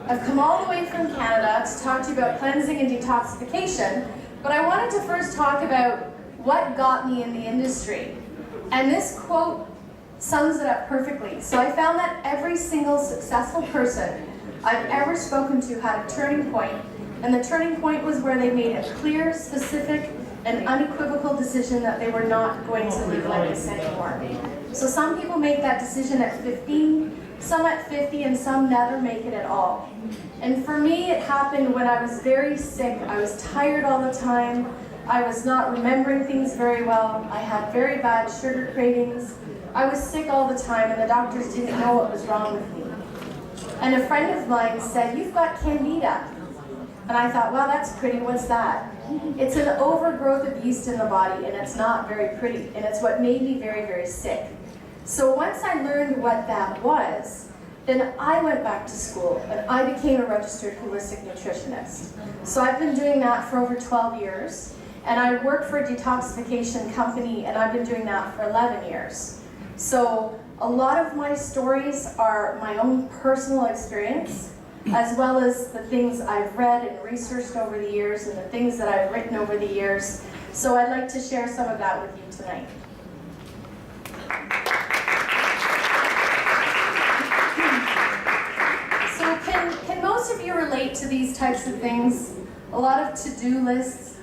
I've come all the way from Canada to talk to you about cleansing and detoxification, but I wanted to first talk about what got me in the industry. And this quote sums it up perfectly. So I found that every single successful person I've ever spoken to had a turning point, and the turning point was where they made a clear, specific, and unequivocal decision that they were not going to live like this anymore. So some people make that decision at 15, some at 50, and some never make it at all. And for me, it happened when I was very sick. I was tired all the time. I was not remembering things very well. I had very bad sugar cravings. I was sick all the time, and the doctors didn't know what was wrong with me. And a friend of mine said, "You've got candida." And I thought, well, that's pretty, what's that? It's an overgrowth of yeast in the body, and it's not very pretty, and it's what made me very, very sick. So once I learned what that was, then I went back to school, and I became a registered holistic nutritionist. So I've been doing that for over 12 years, and I work for a detoxification company, and I've been doing that for 11 years. So a lot of my stories are my own personal experience, as well as the things I've read and researched over the years and the things that I've written over the years. So I'd like to share some of that with you tonight. So can most of you relate to these types of things? A lot of to-do lists.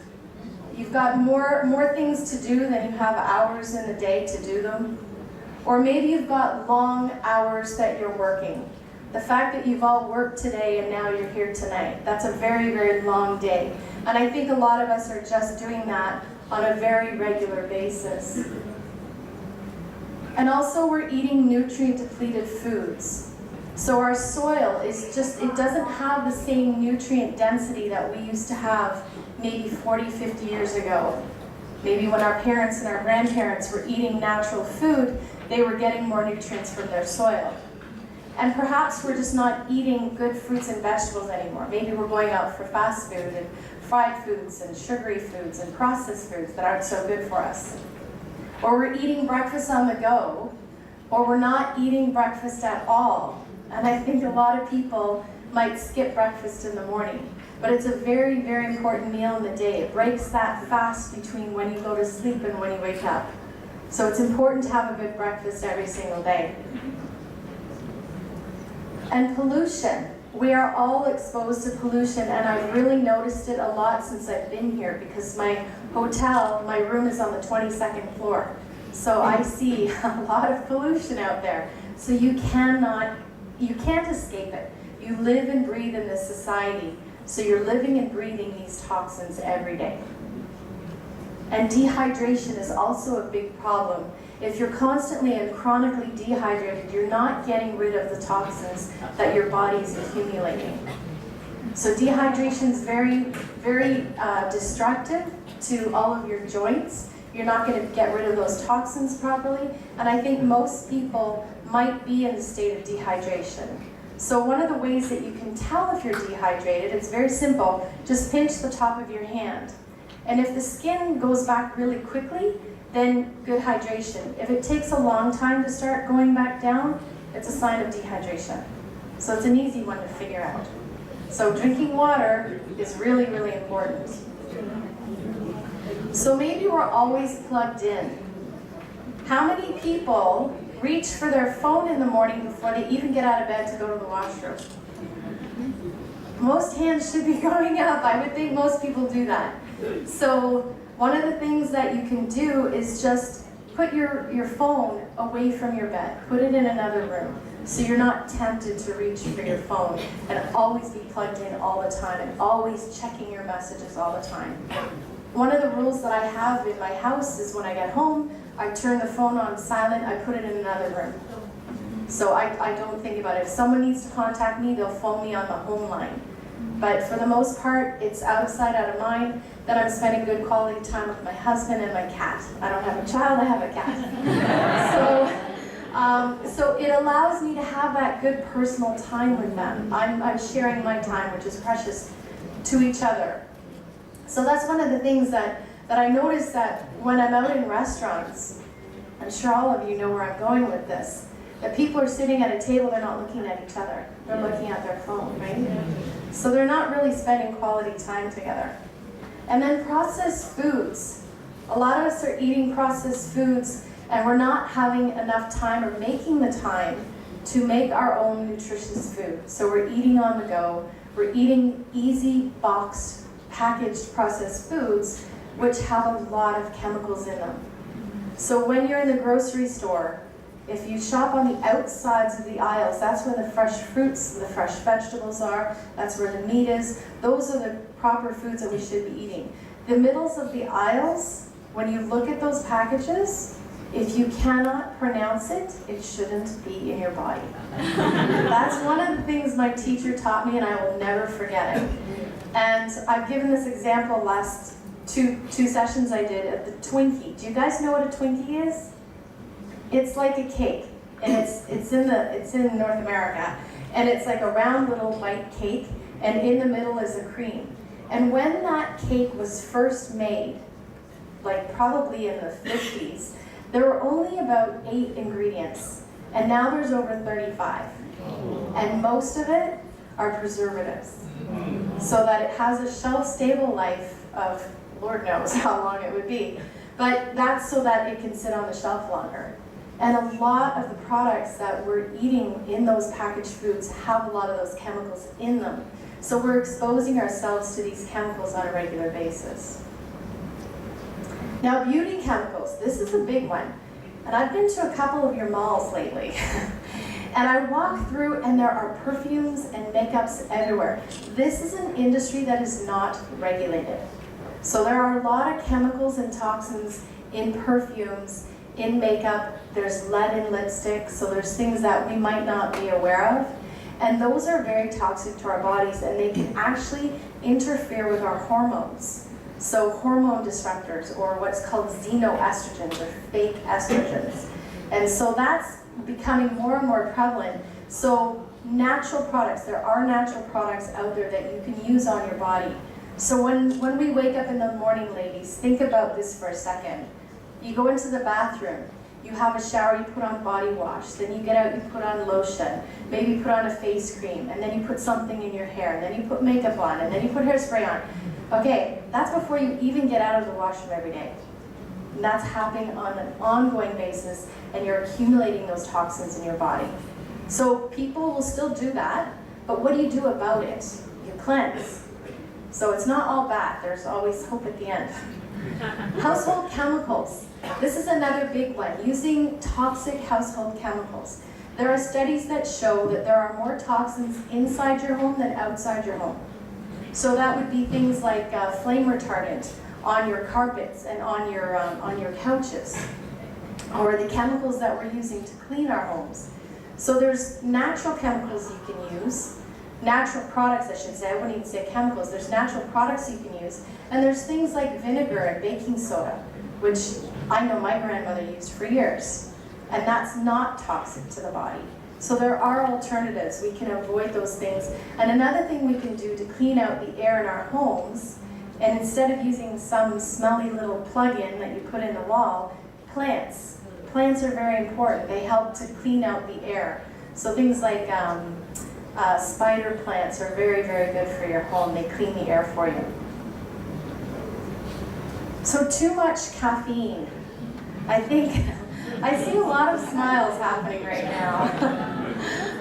You've got more things to do than you have hours in the day to do them. Or maybe you've got long hours that you're working. The fact that you've all worked today and now you're here tonight, that's a very, very long day. And I think a lot of us are just doing that on a very regular basis. And also we're eating nutrient-depleted foods. So our soil is just, it doesn't have the same nutrient density that we used to have maybe 40, 50 years ago. Maybe when our parents and our grandparents were eating natural food, they were getting more nutrients from their soil. And perhaps we're just not eating good fruits and vegetables anymore. Maybe we're going out for fast food and fried foods and sugary foods and processed foods that aren't so good for us. Or we're eating breakfast on the go, or we're not eating breakfast at all. And I think a lot of people might skip breakfast in the morning. But it's a very, very important meal in the day. It breaks that fast between when you go to sleep and when you wake up. So it's important to have a good breakfast every single day. And pollution. We are all exposed to pollution, and I've really noticed it a lot since I've been here, because my hotel, my room is on the 22nd floor. So I see a lot of pollution out there. So you can't escape it. You live and breathe in this society. So you're living and breathing these toxins every day. And dehydration is also a big problem. If you're constantly and chronically dehydrated, you're not getting rid of the toxins that your body is accumulating. So dehydration is very, very destructive to all of your joints. You're not going to get rid of those toxins properly. And I think most people might be in the state of dehydration. So one of the ways that you can tell if you're dehydrated, it's very simple. Just pinch the top of your hand. And if the skin goes back really quickly, then good hydration. If it takes a long time to start going back down, it's a sign of dehydration. So it's an easy one to figure out. So drinking water is really, really important. So maybe we're always plugged in. How many people reach for their phone in the morning before they even get out of bed to go to the washroom? Most hands should be going up. I would think most people do that. So one of the things that you can do is just put your phone away from your bed. Put it in another room so you're not tempted to reach for your phone, and always be plugged in all the time and always checking your messages all the time. One of the rules that I have in my house is when I get home, I turn the phone on silent, I put it in another room. So I don't think about it. If someone needs to contact me, they'll phone me on the home line. But for the most part, it's out of sight, out of mind. Then I'm spending good quality time with my husband and my cat. I don't have a child, I have a cat. So it allows me to have that good personal time with them. I'm sharing my time, which is precious, to each other. So that's one of the things that I notice, that when I'm out in restaurants, I'm sure all of you know where I'm going with this, That people are sitting at a table, they're not looking at each other. They're looking at their phone, right? So they're not really spending quality time together. And then processed foods. A lot of us are eating processed foods and we're not having enough time or making the time to make our own nutritious food. So we're eating on the go. We're eating easy, boxed, packaged processed foods, which have a lot of chemicals in them. So when you're in the grocery store, if you shop on the outsides of the aisles, that's where the fresh fruits, the fresh vegetables are, that's where the meat is. Those are the proper foods that we should be eating. The middles of the aisles, when you look at those packages, if you cannot pronounce it, it shouldn't be in your body. That's one of the things my teacher taught me and I will never forget it. And I've given this example last two sessions I did of the Twinkie. Do you guys know what a Twinkie is? It's like a cake, and it's in North America, and it's like a round little white cake, and in the middle is a cream. And when that cake was first made, like probably in the 50s, there were only about 8 ingredients, and now there's over 35. And most of it are preservatives, so that it has a shelf-stable life of Lord knows how long it would be. But that's so that it can sit on the shelf longer. And a lot of the products that we're eating in those packaged foods have a lot of those chemicals in them. So we're exposing ourselves to these chemicals on a regular basis. Now, beauty chemicals, this is a big one. And I've been to a couple of your malls lately. And I walk through and there are perfumes and makeups everywhere. This is an industry that is not regulated. So there are a lot of chemicals and toxins in perfumes, in makeup. There's lead in lipstick, so there's things that we might not be aware of. And those are very toxic to our bodies, and they can actually interfere with our hormones. So hormone disruptors, or what's called xenoestrogens, or fake estrogens. And so that's becoming more and more prevalent. So natural products, there are natural products out there that you can use on your body. So when we wake up in the morning, ladies, think about this for a second. You go into the bathroom, you have a shower, you put on body wash, then you get out, you put on lotion, maybe you put on a face cream, and then you put something in your hair, and then you put makeup on, and then you put hairspray on. Okay, that's before you even get out of the washroom every day. And that's happening on an ongoing basis, and you're accumulating those toxins in your body. So people will still do that, but what do you do about it? You cleanse. So it's not all bad, there's always hope at the end. Household chemicals. This is another big one, using toxic household chemicals. There are studies that show that there are more toxins inside your home than outside your home. So that would be things like flame retardant on your carpets and on your couches, or the chemicals that we're using to clean our homes. So there's natural chemicals you can use, natural products I should say, I wouldn't even say chemicals, there's natural products you can use, and there's things like vinegar and baking soda, which I know my grandmother used for years, and that's not toxic to the body. So there are alternatives, we can avoid those things. And another thing we can do to clean out the air in our homes, and instead of using some smelly little plug-in that you put in the wall, plants. Plants are very important, they help to clean out the air. So things like spider plants are very, very good for your home. They clean the air for you. So too much caffeine. I think, I see a lot of smiles happening right now.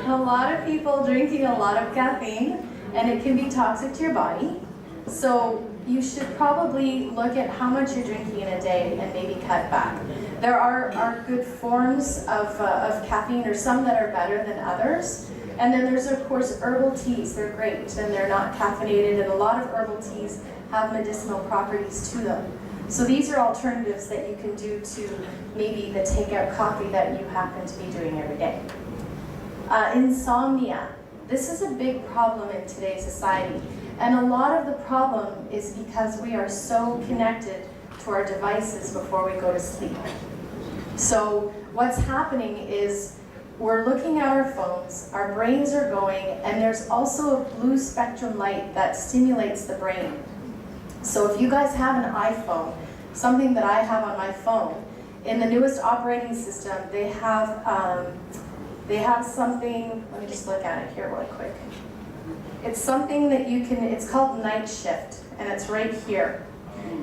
A lot of people drinking a lot of caffeine, and it can be toxic to your body. So you should probably look at how much you're drinking in a day and maybe cut back. There are good forms of caffeine, or some that are better than others. And then there's, of course, herbal teas. They're great, and they're not caffeinated, and a lot of herbal teas have medicinal properties to them. So these are alternatives that you can do to maybe the takeout coffee that you happen to be doing every day. Insomnia. This is a big problem in today's society. And a lot of the problem is because we are so connected to our devices before we go to sleep. So what's happening is we're looking at our phones, our brains are going, and there's also a blue spectrum light that stimulates the brain. So if you guys have an iPhone, something that I have on my phone, in the newest operating system, they have They have something, let me just look at it here really quick. It's something that you can, it's called night shift, and it's right here.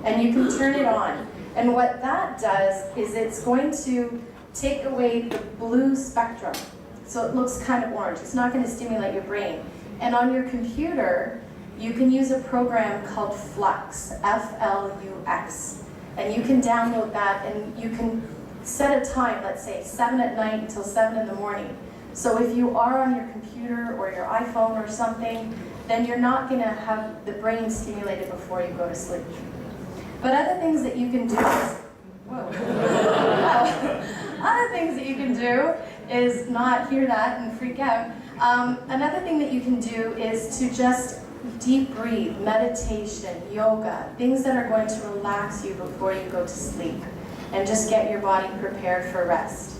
And you can turn it on. And what that does is it's going to take away the blue spectrum. So it looks kind of orange. It's not going to stimulate your brain. And on your computer, you can use a program called Flux, F-L-U-X. And you can download that and you can set a time, let's say 7 at night until 7 in the morning. So if you are on your computer or your iPhone or something, then you're not going to have the brain stimulated before you go to sleep. But other things that you can do is, other things that you can do is not hear that and freak out. Another thing that you can do is to just deep breathe, meditation, yoga, things that are going to relax you before you go to sleep, and just get your body prepared for rest.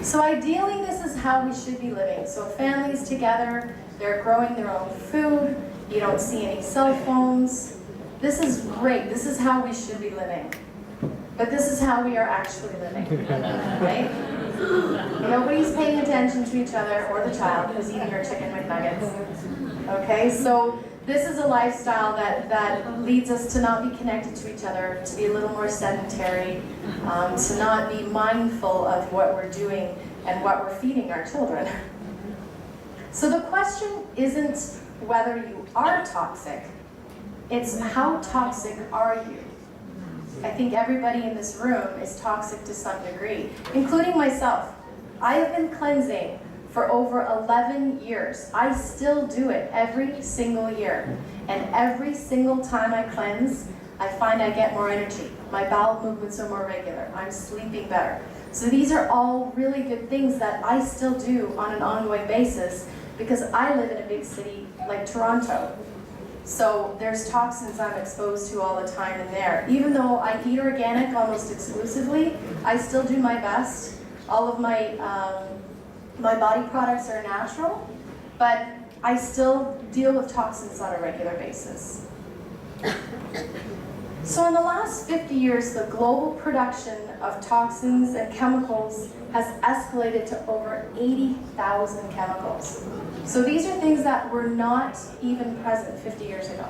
So ideally, this is how we should be living. So families together, they're growing their own food, you don't see any cell phones. This is great, this is how we should be living. But this is how we are actually living, right? Nobody's paying attention to each other or the child who's eating her chicken McNuggets. Okay, so this is a lifestyle that leads us to not be connected to each other, to be a little more sedentary, to not be mindful of what we're doing and what we're feeding our children. So the question isn't whether you are toxic, it's how toxic are you? I think everybody in this room is toxic to some degree, including myself. I have been cleansing for over 11 years. I still do it every single year. And every single time I cleanse, I find I get more energy. My bowel movements are more regular. I'm sleeping better. So these are all really good things that I still do on an ongoing basis because I live in a big city like Toronto. So there's toxins I'm exposed to all the time in there. Even though I eat organic almost exclusively, I still do my best. All of my body products are natural, but I still deal with toxins on a regular basis. So in the last 50 years, the global production of toxins and chemicals has escalated to over 80,000 chemicals. So these are things that were not even present 50 years ago.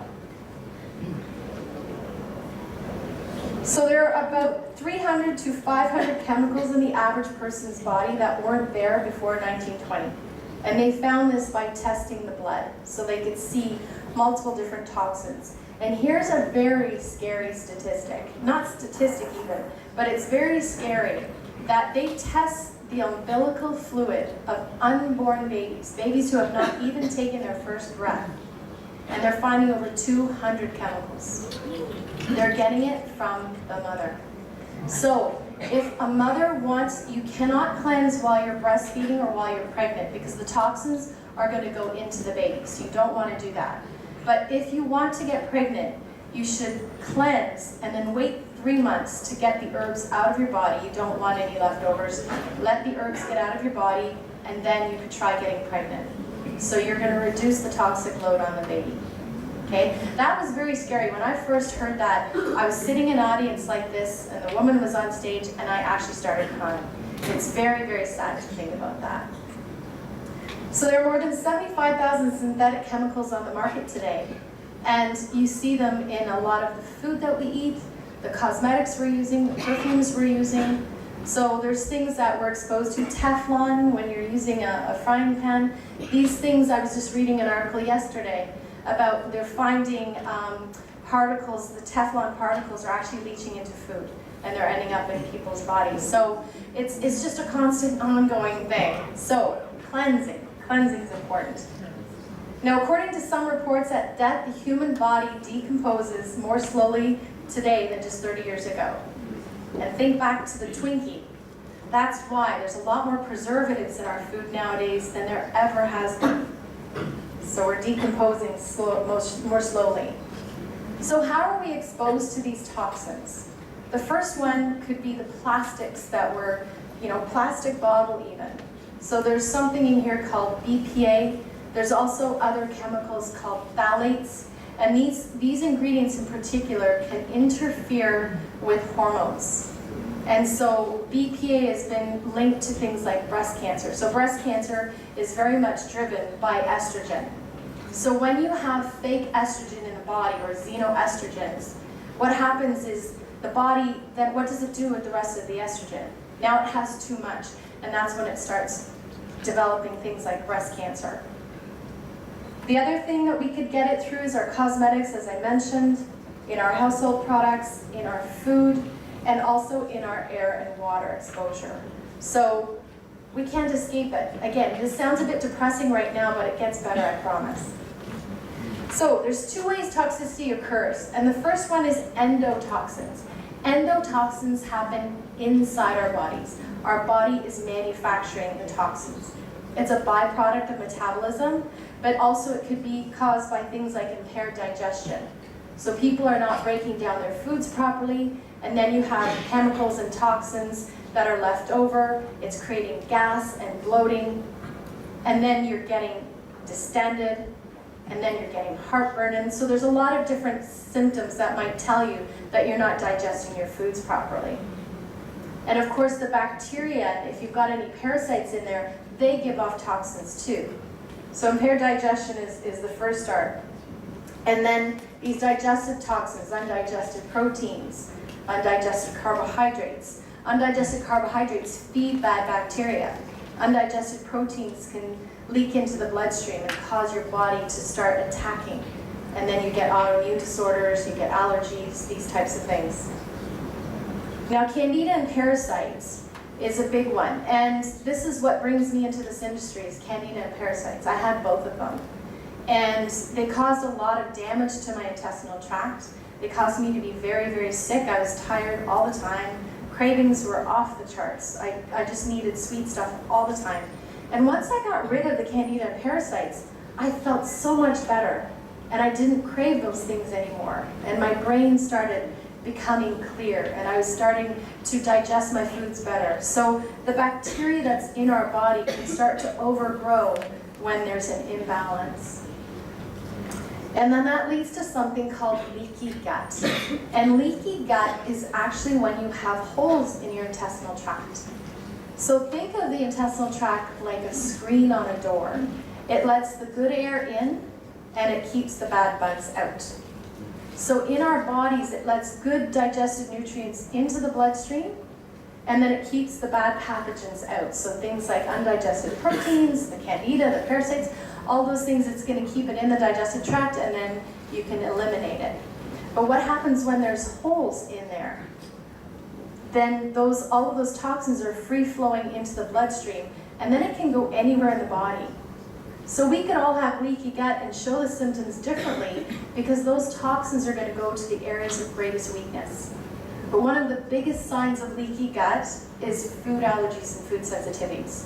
So there are about 300 to 500 chemicals in the average person's body that weren't there before 1920. And they found this by testing the blood, so they could see multiple different toxins. And here's a very scary statistic, not statistic even, but it's very scary, that they test the umbilical fluid of unborn babies, babies who have not even taken their first breath, and they're finding over 200 chemicals. They're getting it from the mother. So if a mother wants, you cannot cleanse while you're breastfeeding or while you're pregnant because the toxins are going to go into the baby, so you don't want to do that. But if you want to get pregnant, you should cleanse and then wait 3 months to get the herbs out of your body. You don't want any leftovers. Let the herbs get out of your body, and then you could try getting pregnant. So you're going to reduce the toxic load on the baby. Okay? That was very scary. When I first heard that, I was sitting in an audience like this, and the woman was on stage, and I actually started crying. It's very, very sad to think about that. So there are more than 75,000 synthetic chemicals on the market today. And you see them in a lot of the food that we eat, the cosmetics we're using, the perfumes we're using. So there's things that we're exposed to. Teflon, when you're using a frying pan. These things, I was just reading an article yesterday about they're finding particles, the Teflon particles are actually leaching into food and they're ending up in people's bodies. So it's just a constant ongoing thing. So cleansing is important. Now, according to some reports, at death, the human body decomposes more slowly today than just 30 years ago. And think back to the Twinkie. That's why there's a lot more preservatives in our food nowadays than there ever has been. So we're decomposing more slowly. So how are we exposed to these toxins? The first one could be the plastics that were, plastic bottle even. So there's something in here called BPA. There's also other chemicals called phthalates. And these ingredients in particular can interfere with hormones. And so BPA has been linked to things like breast cancer. So breast cancer is very much driven by estrogen. So when you have fake estrogen in the body, or xenoestrogens, what happens is the body, then what does it do with the rest of the estrogen? Now it has too much, and that's when it starts developing things like breast cancer. The other thing that we could get it through is our cosmetics, as I mentioned, in our household products, in our food, and also in our air and water exposure. So we can't escape it. Again, this sounds a bit depressing right now, but it gets better, I promise. So there's two ways toxicity occurs, and the first one is endotoxins. Endotoxins happen inside our bodies. Our body is manufacturing the toxins. It's a byproduct of metabolism, but also it could be caused by things like impaired digestion. So people are not breaking down their foods properly, and then you have chemicals and toxins that are left over. It's creating gas and bloating, and then you're getting distended, and then you're getting heartburn. And so there's a lot of different symptoms that might tell you that you're not digesting your foods properly. And of course the bacteria, if you've got any parasites in there, they give off toxins too. So impaired digestion is the first start. And then these digestive toxins, undigested proteins, undigested carbohydrates. Undigested carbohydrates feed bad bacteria. Undigested proteins can leak into the bloodstream and cause your body to start attacking. And then you get autoimmune disorders, you get allergies, these types of things. Now, candida and parasites is a big one. And this is what brings me into this industry, is candida and parasites. I had both of them. And they caused a lot of damage to my intestinal tract. They caused me to be very, very sick. I was tired all the time. Cravings were off the charts. I just needed sweet stuff all the time. And once I got rid of the candida and parasites, I felt so much better. And I didn't crave those things anymore. And my brain started becoming clear, and I was starting to digest my foods better. So the bacteria that's in our body can start to overgrow when there's an imbalance. And then that leads to something called leaky gut. And leaky gut is actually when you have holes in your intestinal tract. So think of the intestinal tract like a screen on a door. It lets the good air in, and it keeps the bad bugs out. So in our bodies, it lets good digested nutrients into the bloodstream, and then it keeps the bad pathogens out. So things like undigested proteins, the candida, the parasites, all those things, it's going to keep it in the digestive tract, and then you can eliminate it. But what happens when there's holes in there? Then all of those toxins are free-flowing into the bloodstream, and then it can go anywhere in the body. So we could all have leaky gut and show the symptoms differently because those toxins are going to go to the areas of greatest weakness. But one of the biggest signs of leaky gut is food allergies and food sensitivities.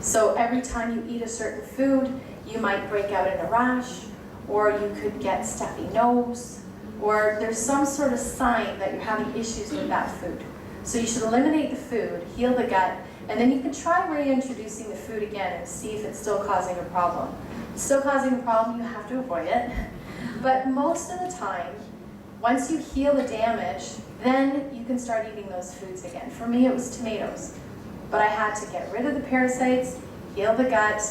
So every time you eat a certain food, you might break out in a rash, or you could get stuffy nose, or there's some sort of sign that you're having issues with that food. So you should eliminate the food, heal the gut, and then you can try reintroducing the food again and see if it's still causing a problem. If it's still causing a problem, you have to avoid it. But most of the time, once you heal the damage, then you can start eating those foods again. For me, it was tomatoes. But I had to get rid of the parasites, heal the gut,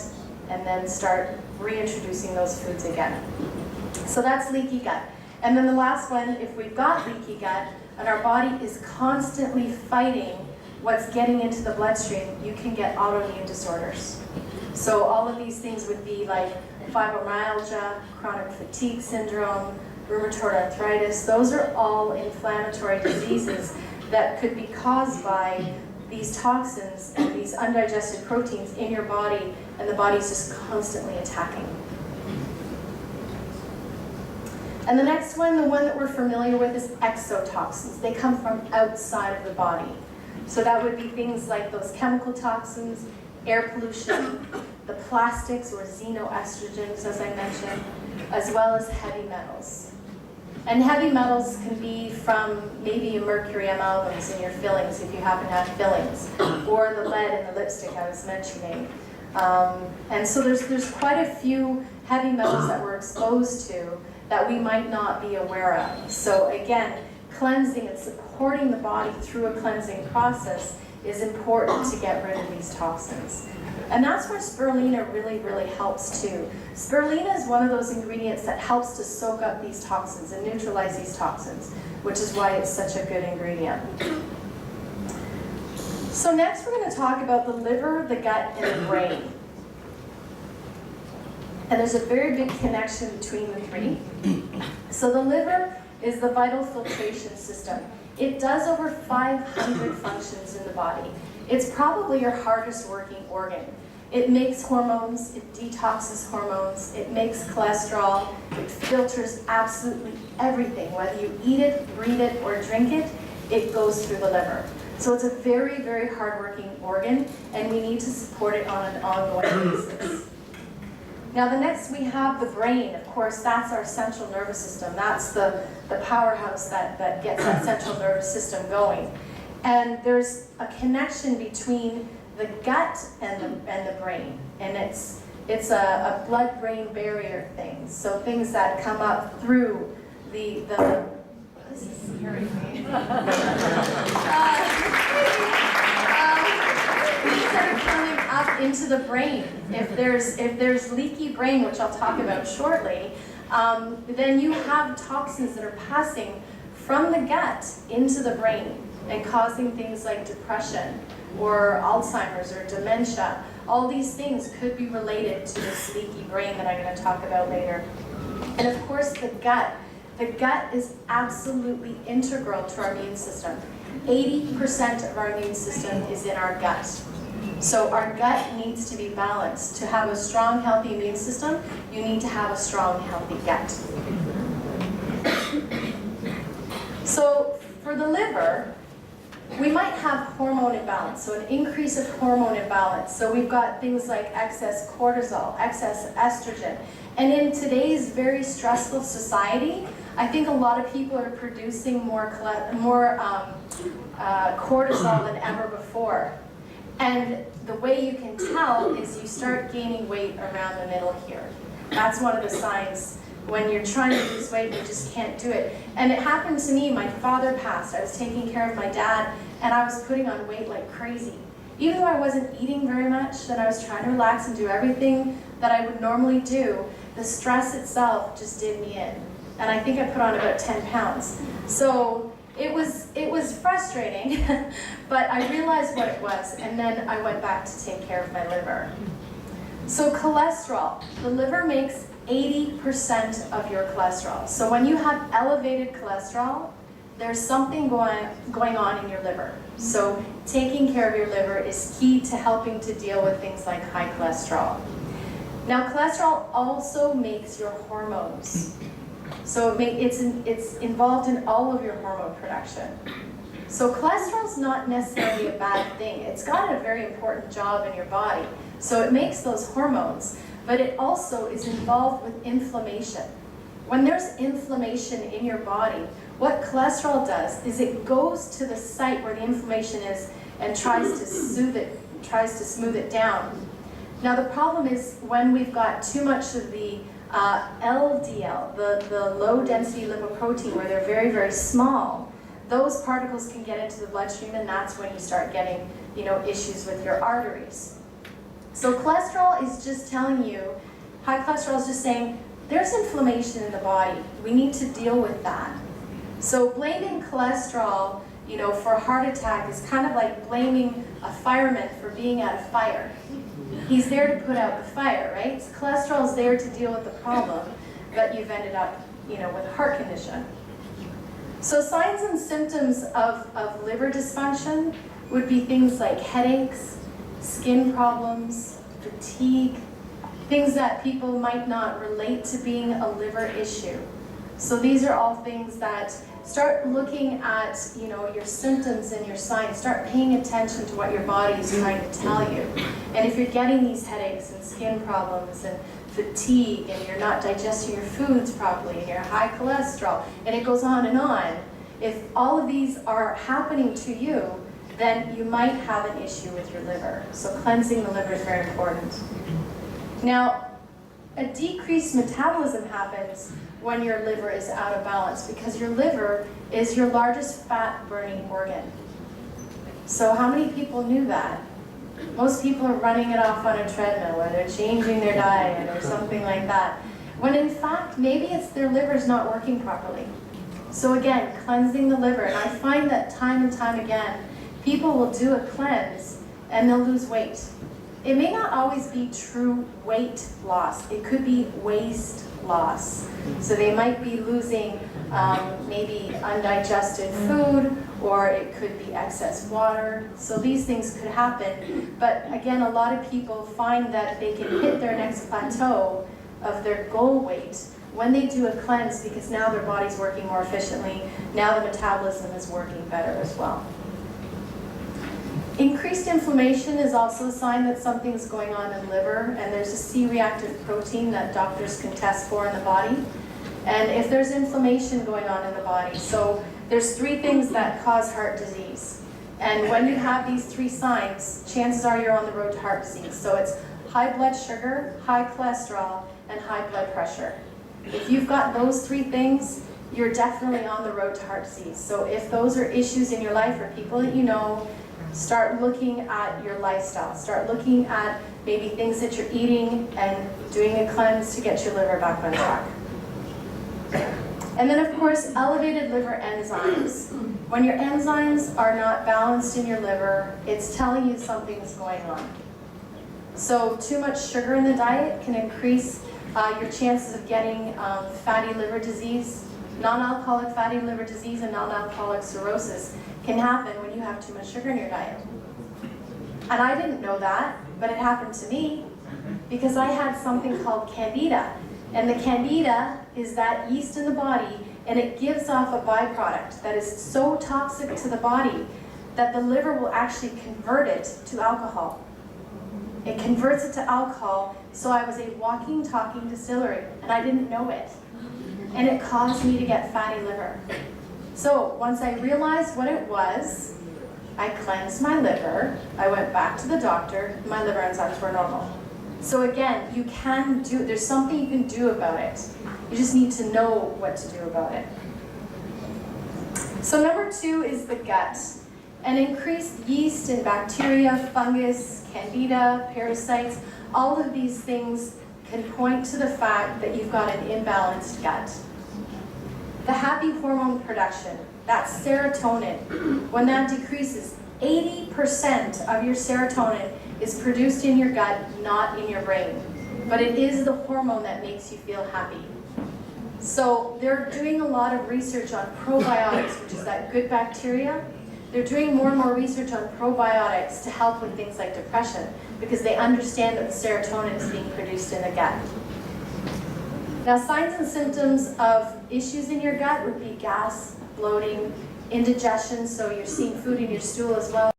and then start reintroducing those foods again. So that's leaky gut. And then the last one, if we've got leaky gut, and our body is constantly fighting what's getting into the bloodstream, you can get autoimmune disorders. So all of these things would be like fibromyalgia, chronic fatigue syndrome, rheumatoid arthritis. Those are all inflammatory diseases that could be caused by these toxins and these undigested proteins in your body, and the body's just constantly attacking. And the next one, the one that we're familiar with, is exotoxins. They come from outside of the body. So that would be things like those chemical toxins, air pollution, the plastics or xenoestrogens, as I mentioned, as well as heavy metals. And heavy metals can be from maybe mercury amalgams in your fillings, if you happen to have fillings, or the lead in the lipstick I was mentioning. And so there's quite a few heavy metals that we're exposed to that we might not be aware of. So again, cleansing and supporting the body through a cleansing process is important to get rid of these toxins. And that's where spirulina really, really helps too. Spirulina is one of those ingredients that helps to soak up these toxins and neutralize these toxins, which is why it's such a good ingredient. So next we're going to talk about the liver, the gut, and the brain. And there's a very big connection between the three. So the liver is the vital filtration system. It does over 500 functions in the body. It's probably your hardest working organ. It makes hormones, it detoxes hormones, it makes cholesterol, it filters absolutely everything. Whether you eat it, breathe it, or drink it, it goes through the liver. So it's a very, very hard-working organ, and we need to support it on an ongoing basis. Now the next we have the brain. Of course, that's our central nervous system. That's the powerhouse that gets that central nervous system going. And there's a connection between the gut and the brain. And it's a blood-brain barrier thing. So things that come up through the this is scaring me. Things that are coming up into the brain. If there's leaky brain, which I'll talk about shortly, then you have toxins that are passing from the gut into the brain and causing things like depression or Alzheimer's or dementia. All these things could be related to this leaky brain that I'm going to talk about later. And of course the gut. The gut is absolutely integral to our immune system. 80% of our immune system is in our gut. So our gut needs to be balanced. To have a strong, healthy immune system, you need to have a strong, healthy gut. So for the liver, we might have hormone imbalance, so an increase of hormone imbalance. So we've got things like excess cortisol, excess estrogen. And in today's very stressful society, I think a lot of people are producing more cortisol than ever before. And the way you can tell is you start gaining weight around the middle here. That's one of the signs. When you're trying to lose weight, you just can't do it. And it happened to me. My father passed. I was taking care of my dad, and I was putting on weight like crazy. Even though I wasn't eating very much, and I was trying to relax and do everything that I would normally do, the stress itself just did me in. And I think I put on about 10 pounds. So it was frustrating, but I realized what it was, and then I went back to take care of my liver. So cholesterol, the liver makes 80% of your cholesterol. So when you have elevated cholesterol, there's something going on in your liver. So taking care of your liver is key to helping to deal with things like high cholesterol. Now cholesterol also makes your hormones. So it's involved in all of your hormone production. So cholesterol is not necessarily a bad thing. It's got a very important job in your body. So it makes those hormones, but it also is involved with inflammation. When there's inflammation in your body, what cholesterol does is it goes to the site where the inflammation is and tries to soothe it, tries to smooth it down. Now the problem is when we've got too much of the LDL, the low density lipoprotein, where they're very, very small, those particles can get into the bloodstream, and that's when you start getting, issues with your arteries. So cholesterol is just telling you, high cholesterol is just saying, there's inflammation in the body. We need to deal with that. So blaming cholesterol, for a heart attack is kind of like blaming a fireman for being at a fire. He's there to put out the fire, right? So cholesterol is there to deal with the problem, but you've ended up, with a heart condition. So signs and symptoms of liver dysfunction would be things like headaches, skin problems, fatigue, things that people might not relate to being a liver issue. So these are all things that start looking at, your symptoms and your signs. Start paying attention to what your body is trying to tell you. And if you're getting these headaches and skin problems and fatigue, and you're not digesting your foods properly, and you're high cholesterol, and it goes on, if all of these are happening to you, then you might have an issue with your liver. So cleansing the liver is very important. Now, a decreased metabolism happens when your liver is out of balance, because your liver is your largest fat-burning organ. So how many people knew that? Most people are running it off on a treadmill, or they're changing their diet or something like that, when in fact maybe it's their liver's not working properly. So again, cleansing the liver, and I find that time and time again, people will do a cleanse and they'll lose weight. It may not always be true weight loss, it could be waste loss. So they might be losing maybe undigested food, or it could be excess water. So these things could happen. But again, a lot of people find that they can hit their next plateau of their goal weight when they do a cleanse, because now their body's working more efficiently, now the metabolism is working better as well. Increased inflammation is also a sign that something's going on in the liver, and there's a C-reactive protein that doctors can test for in the body. And if there's inflammation going on in the body, so there's 3 things that cause heart disease. And when you have these 3 signs, chances are you're on the road to heart disease. So it's high blood sugar, high cholesterol, and high blood pressure. If you've got those 3 things, you're definitely on the road to heart disease. So if those are issues in your life, or people that you know, start looking at your lifestyle. Start looking at maybe things that you're eating and doing a cleanse to get your liver back on track. And then of course, elevated liver enzymes. When your enzymes are not balanced in your liver, it's telling you something's going on. So too much sugar in the diet can increase your chances of getting fatty liver disease. Non-alcoholic fatty liver disease and non-alcoholic cirrhosis can happen when you have too much sugar in your diet. And I didn't know that, but it happened to me because I had something called candida. And the candida is that yeast in the body, and it gives off a byproduct that is so toxic to the body that the liver will actually convert it to alcohol. It converts it to alcohol, so I was a walking, talking distillery, and I didn't know it. And it caused me to get fatty liver. So once I realized what it was, I cleansed my liver, I went back to the doctor, my liver enzymes were normal. So again, you can do, there's something you can do about it. You just need to know what to do about it. So number 2 is the gut. And increased yeast and bacteria, fungus, candida, parasites, all of these things can point to the fact that you've got an imbalanced gut. The happy hormone production, that's serotonin, when that decreases, 80% of your serotonin is produced in your gut, not in your brain. But it is the hormone that makes you feel happy. So they're doing a lot of research on probiotics, which is that good bacteria. They're doing more and more research on probiotics to help with things like depression, because they understand that the serotonin is being produced in the gut. Now, signs and symptoms of issues in your gut would be gas, bloating, indigestion, so you're seeing food in your stool as well.